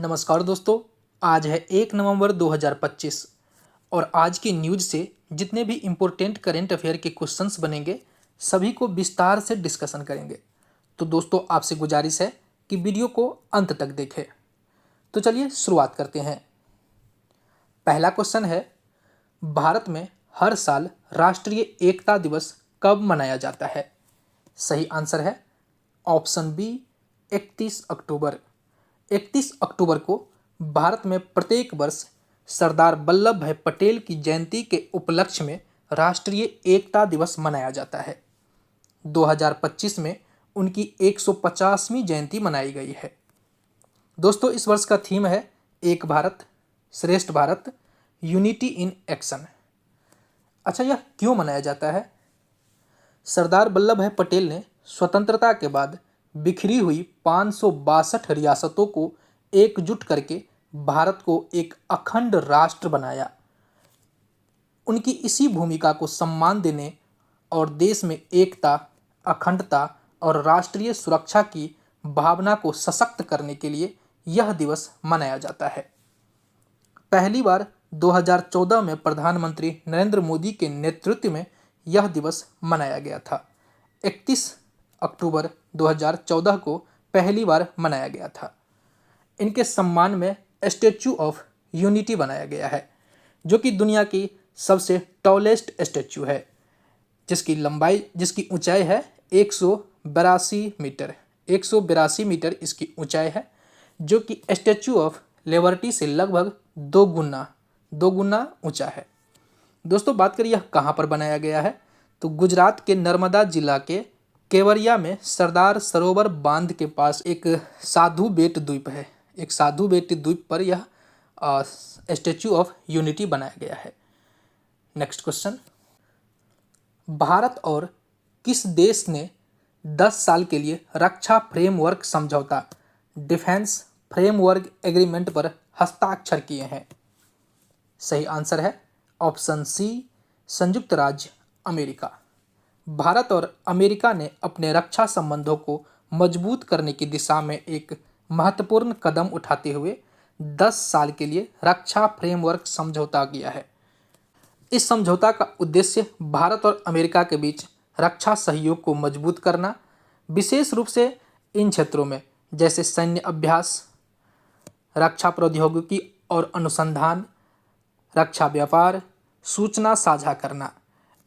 नमस्कार दोस्तों। आज है 1 नवंबर 2025 और आज की न्यूज से जितने भी इम्पोर्टेंट करेंट अफेयर के क्वेश्चंस बनेंगे सभी को विस्तार से डिस्कशन करेंगे। तो दोस्तों आपसे गुजारिश है कि वीडियो को अंत तक देखें। तो चलिए शुरुआत करते हैं। पहला क्वेश्चन है, भारत में हर साल राष्ट्रीय एकता दिवस कब मनाया जाता है? सही आंसर है ऑप्शन बी 31 अक्टूबर। 31 अक्टूबर को भारत में प्रत्येक वर्ष सरदार वल्लभ भाई पटेल की जयंती के उपलक्ष्य में राष्ट्रीय एकता दिवस मनाया जाता है। 2025 में उनकी 150वीं जयंती मनाई गई है। दोस्तों इस वर्ष का थीम है एक भारत श्रेष्ठ भारत, यूनिटी इन एक्शन। अच्छा, यह क्यों मनाया जाता है? सरदार वल्लभ भाई पटेल ने स्वतंत्रता के बाद बिखरी हुई 562 रियासतों को एकजुट करके भारत को एक अखंड राष्ट्र बनाया। उनकी इसी भूमिका को सम्मान देने और देश में एकता, अखंडता और राष्ट्रीय सुरक्षा की भावना को सशक्त करने के लिए यह दिवस मनाया जाता है। पहली बार 2014 में प्रधानमंत्री नरेंद्र मोदी के नेतृत्व में यह दिवस मनाया गया था। 31 अक्टूबर 2014 को पहली बार मनाया गया था। इनके सम्मान में स्टैच्यू ऑफ यूनिटी बनाया गया है, जो कि दुनिया की सबसे टॉलेस्ट स्टैच्यू है, जिसकी ऊंचाई है 182 मीटर। 182 मीटर इसकी ऊंचाई है, जो कि स्टैच्यू ऑफ लिबर्टी से लगभग दो गुना ऊंचा है। दोस्तों बात करें यह कहाँ पर बनाया गया है, तो गुजरात के नर्मदा जिला के केवड़िया में सरदार सरोवर बांध के पास एक साधु बेट द्वीप है। एक साधु बेट द्वीप पर यह स्टैच्यू ऑफ यूनिटी बनाया गया है। नेक्स्ट क्वेश्चन, भारत और किस देश ने 10 साल के लिए रक्षा फ्रेमवर्क समझौता डिफेंस फ्रेमवर्क एग्रीमेंट पर हस्ताक्षर किए हैं? सही आंसर है ऑप्शन सी संयुक्त राज्य अमेरिका। भारत और अमेरिका ने अपने रक्षा संबंधों को मजबूत करने की दिशा में एक महत्वपूर्ण कदम उठाते हुए 10 साल के लिए रक्षा फ्रेमवर्क समझौता किया है। इस समझौता का उद्देश्य भारत और अमेरिका के बीच रक्षा सहयोग को मजबूत करना, विशेष रूप से इन क्षेत्रों में जैसे सैन्य अभ्यास, रक्षा प्रौद्योगिकी और अनुसंधान, रक्षा व्यापार, सूचना साझा करना,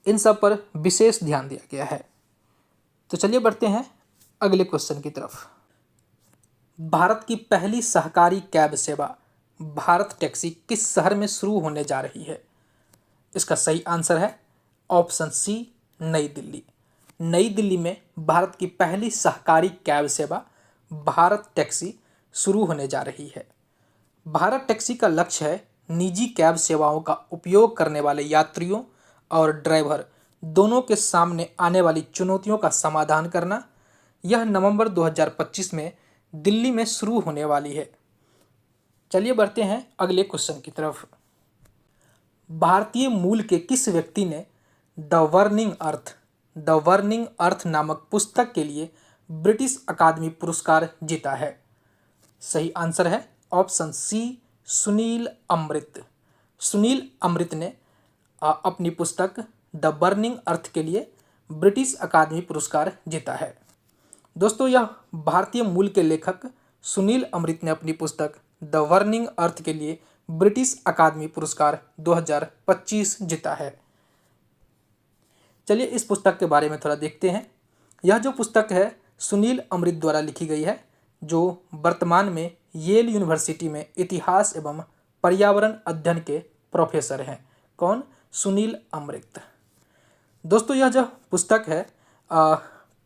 इन सब पर विशेष ध्यान दिया गया है। तो चलिए बढ़ते हैं अगले क्वेश्चन की तरफ। भारत की पहली सहकारी कैब सेवा भारत टैक्सी किस शहर में शुरू होने जा रही है? इसका सही आंसर है ऑप्शन सी नई दिल्ली। नई दिल्ली में भारत की पहली सहकारी कैब सेवा भारत टैक्सी शुरू होने जा रही है। भारत टैक्सी का लक्ष्य है निजी कैब सेवाओं का उपयोग करने वाले यात्रियों और ड्राइवर दोनों के सामने आने वाली चुनौतियों का समाधान करना। यह नवंबर 2025 में दिल्ली में शुरू होने वाली है। चलिए बढ़ते हैं अगले क्वेश्चन की तरफ। भारतीय मूल के किस व्यक्ति ने द वर्निंग अर्थ नामक पुस्तक के लिए ब्रिटिश अकादमी पुरस्कार जीता है? सही आंसर है ऑप्शन सी सुनील अमृत। सुनील अमृत ने अपनी पुस्तक द बर्निंग अर्थ के लिए ब्रिटिश अकादमी पुरस्कार जीता है। दोस्तों यह भारतीय मूल के लेखक सुनील अमृत ने अपनी पुस्तक द बर्निंग अर्थ के लिए ब्रिटिश अकादमी पुरस्कार 2025 जीता है। चलिए इस पुस्तक के बारे में थोड़ा देखते हैं। यह जो पुस्तक है सुनील अमृत द्वारा लिखी गई है, जो वर्तमान में येल यूनिवर्सिटी में इतिहास एवं पर्यावरण अध्ययन के प्रोफेसर हैं। कौन? सुनील अमृत। दोस्तों यह जो पुस्तक है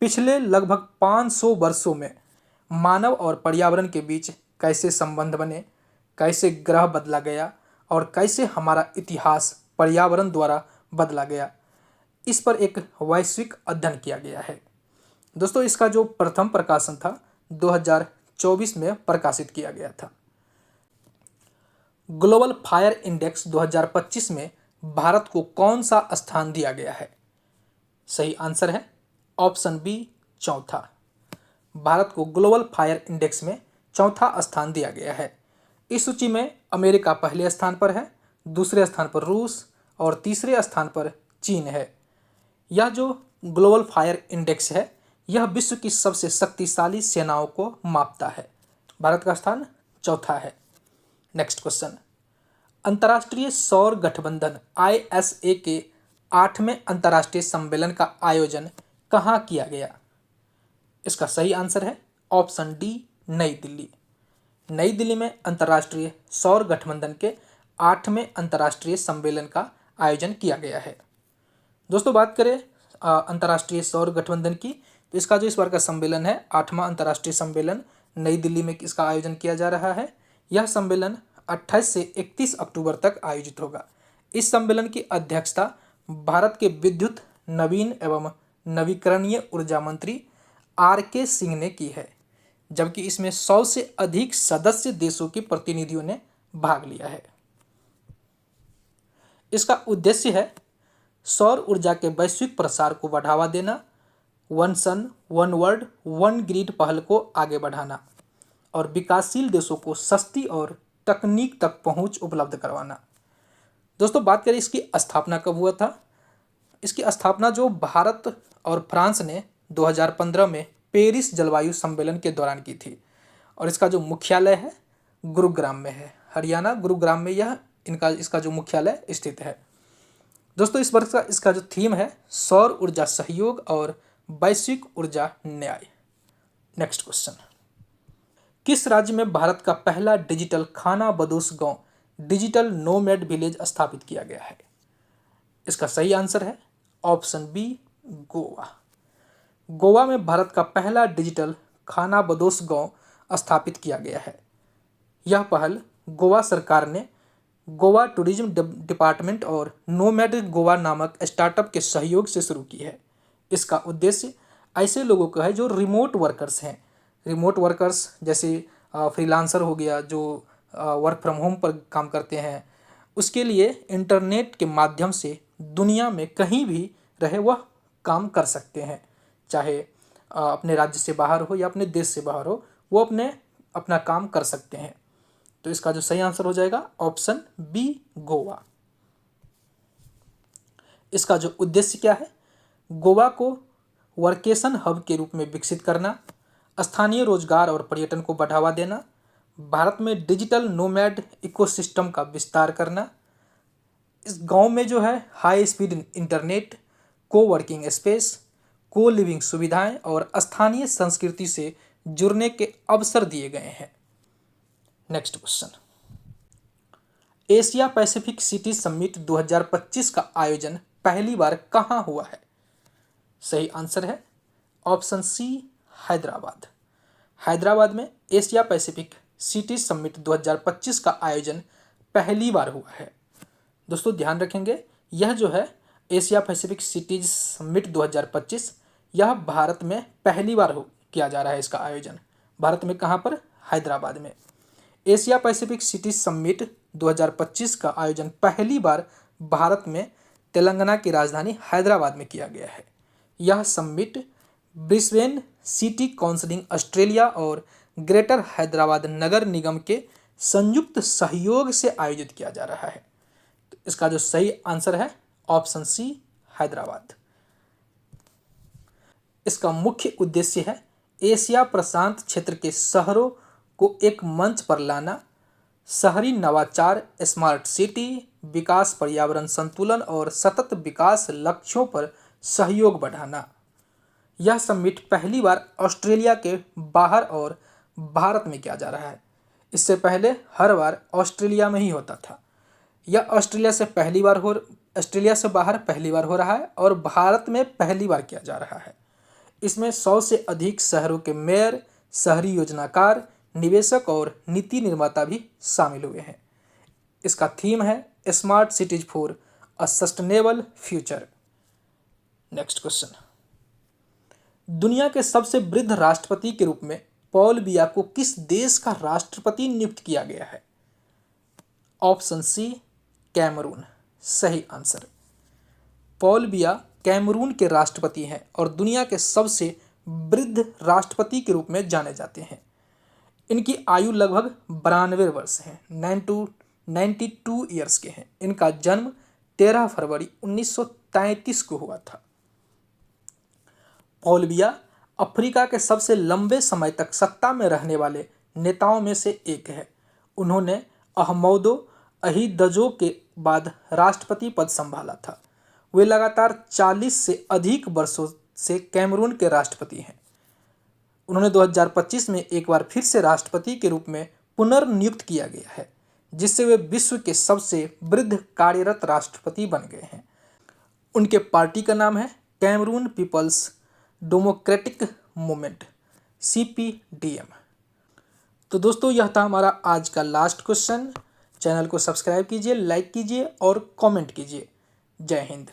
पिछले लगभग 500 वर्षों में मानव और पर्यावरण के बीच कैसे संबंध बने, कैसे ग्रह बदला गया और कैसे हमारा इतिहास पर्यावरण द्वारा बदला गया, इस पर एक वैश्विक अध्ययन किया गया है। दोस्तों इसका जो प्रथम प्रकाशन था 2024 में प्रकाशित किया गया था। ग्लोबल फायर इंडेक्स 2025 में भारत को कौन सा स्थान दिया गया है? सही आंसर है ऑप्शन बी चौथा। भारत को ग्लोबल फायर इंडेक्स में चौथा स्थान दिया गया है। इस सूची में अमेरिका पहले स्थान पर है, दूसरे स्थान पर रूस और तीसरे स्थान पर चीन है। यह जो ग्लोबल फायर इंडेक्स है यह विश्व की सबसे शक्तिशाली सेनाओं को मापता है। भारत का स्थान चौथा है। नेक्स्ट क्वेश्चन, अंतर्राष्ट्रीय सौर गठबंधन ISA के 8वें अंतर्राष्ट्रीय सम्मेलन का आयोजन कहाँ किया गया? इसका सही आंसर है ऑप्शन डी, नई दिल्ली। नई दिल्ली में अंतर्राष्ट्रीय सौर गठबंधन के 8वें अंतर्राष्ट्रीय सम्मेलन का आयोजन किया गया है। दोस्तों बात करें अंतर्राष्ट्रीय सौर गठबंधन की, तो इसका जो इस बार का सम्मेलन है 8वां अंतर्राष्ट्रीय सम्मेलन नई दिल्ली में इसका आयोजन किया जा रहा है। यह सम्मेलन 28 से 31 अक्टूबर तक आयोजित होगा। इस सम्मेलन की अध्यक्षता भारत के विद्युत, नवीन एवं नवीकरणीय ऊर्जा मंत्री RK सिंह ने की है, जबकि इसमें 100 से अधिक सदस्य देशों के प्रतिनिधियों ने भाग लिया है। इसका उद्देश्य है सौर ऊर्जा के वैश्विक प्रसार को बढ़ावा देना, one sun one world one grid पहल को आगे बढ़ाना और विकासशील देशों को सस्ती और तकनीक तक पहुंच उपलब्ध करवाना। दोस्तों बात करें इसकी स्थापना कब हुआ था? इसकी स्थापना जो भारत और फ्रांस ने 2015 में पेरिस जलवायु सम्मेलन के दौरान की थी और इसका जो मुख्यालय है गुरुग्राम में है, हरियाणा गुरुग्राम में यह इसका जो मुख्यालय स्थित है। दोस्तों इस वर्ष का इसका जो थीम है सौर ऊर्जा सहयोग और वैश्विक ऊर्जा न्याय। नेक्स्ट क्वेश्चन, किस राज्य में भारत का पहला डिजिटल खाना बदोश गांव डिजिटल नोमैड विलेज स्थापित किया गया है? इसका सही आंसर है ऑप्शन बी, गोवा। गोवा में भारत का पहला डिजिटल खाना बदोश गांव स्थापित किया गया है। यह पहल गोवा सरकार ने गोवा टूरिज्म डिपार्टमेंट और नोमैड गोवा नामक स्टार्टअप के सहयोग से शुरू की है। इसका उद्देश्य ऐसे लोगों का है जो रिमोट वर्कर्स हैं, रिमोट वर्कर्स जैसे फ्रीलांसर हो गया, जो वर्क फ्रॉम होम पर काम करते हैं, उसके लिए इंटरनेट के माध्यम से दुनिया में कहीं भी रहे वह काम कर सकते हैं, चाहे अपने राज्य से बाहर हो या अपने देश से बाहर हो, वो अपना काम कर सकते हैं। तो इसका जो सही आंसर हो जाएगा ऑप्शन बी, गोवा। इसका जो उद्देश्य क्या है? गोवा को वर्केशन हब के रूप में विकसित करना, स्थानीय रोजगार और पर्यटन को बढ़ावा देना, भारत में डिजिटल नोमैड इकोसिस्टम का विस्तार करना, इस गांव में जो है हाई स्पीड इंटरनेट, को वर्किंग स्पेस, को लिविंग सुविधाएं और स्थानीय संस्कृति से जुड़ने के अवसर दिए गए हैं। Next question, Asia Pacific city summit 2025 का आयोजन पहली बार कहां हुआ है? सही आंसर है ऑप्शन सी, हैदराबाद। हैदराबाद में एशिया पैसिफिक सिटी समिट 2025 का आयोजन पहली बार हुआ है। दोस्तों ध्यान रखेंगे, यह जो है एशिया पैसिफिक सिटीज समिट 2025 यह भारत में पहली बार किया जा रहा है। इसका आयोजन भारत में कहाँ पर? हैदराबाद में। एशिया पैसिफिक सिटीज समिट 2025 का आयोजन पहली बार भारत में तेलंगाना की राजधानी हैदराबाद में किया गया है। यह summit Brisbane city council Australia और ग्रेटर हैदराबाद नगर निगम के संयुक्त सहयोग से आयोजित किया जा रहा है। तो इसका जो सही आंसर है ऑप्शन सी, हैदराबाद। इसका मुख्य उद्देश्य है एशिया प्रशांत क्षेत्र के शहरों को एक मंच पर लाना, शहरी नवाचार, स्मार्ट सिटी विकास, पर्यावरण संतुलन और सतत विकास लक्ष्यों पर सहयोग बढ़ाना। यह समिट पहली बार ऑस्ट्रेलिया के बाहर और भारत में किया जा रहा है। इससे पहले हर बार ऑस्ट्रेलिया में ही होता था। यह ऑस्ट्रेलिया से बाहर पहली बार हो रहा है और भारत में पहली बार किया जा रहा है। इसमें 100 से अधिक शहरों के मेयर, शहरी योजनाकार, निवेशक और नीति निर्माता भी शामिल हुए हैं। इसका थीम है smart cities for a sustainable future. Next question, दुनिया के सबसे वृद्ध राष्ट्रपति के रूप में पॉल बिया को किस देश का राष्ट्रपति नियुक्त किया गया है? Option C, Cameroon. सही आंसर। पॉल बिया कैमरून के राष्ट्रपति हैं और दुनिया के सबसे वृद्ध राष्ट्रपति के रूप में जाने जाते हैं। इनकी आयु लगभग 92 वर्ष है, 92 ईयर्स के हैं। इनका जन्म 13 फरवरी 1933 को हुआ था। पॉल बिया अफ्रीका के सबसे लंबे समय तक सत्ता में रहने वाले नेताओं में से एक है। उन्होंने अहमदो अहीदजो के बाद राष्ट्रपति पद संभाला था। वे लगातार 40 से अधिक वर्षों से कैमरून के राष्ट्रपति हैं। उन्होंने 2025 में एक बार फिर से राष्ट्रपति के रूप में पुनर्नियुक्त किया गया है, जिससे वे विश्व के सबसे वृद्ध कार्यरत राष्ट्रपति बन गए हैं। उनके पार्टी का नाम है Cameroon People's Democratic Movement, CPDM। तो दोस्तों, यह था हमारा आज का लास्ट क्वेश्चन। चैनल को सब्सक्राइब कीजिए, लाइक कीजिए और कमेंट कीजिए। जय हिंद।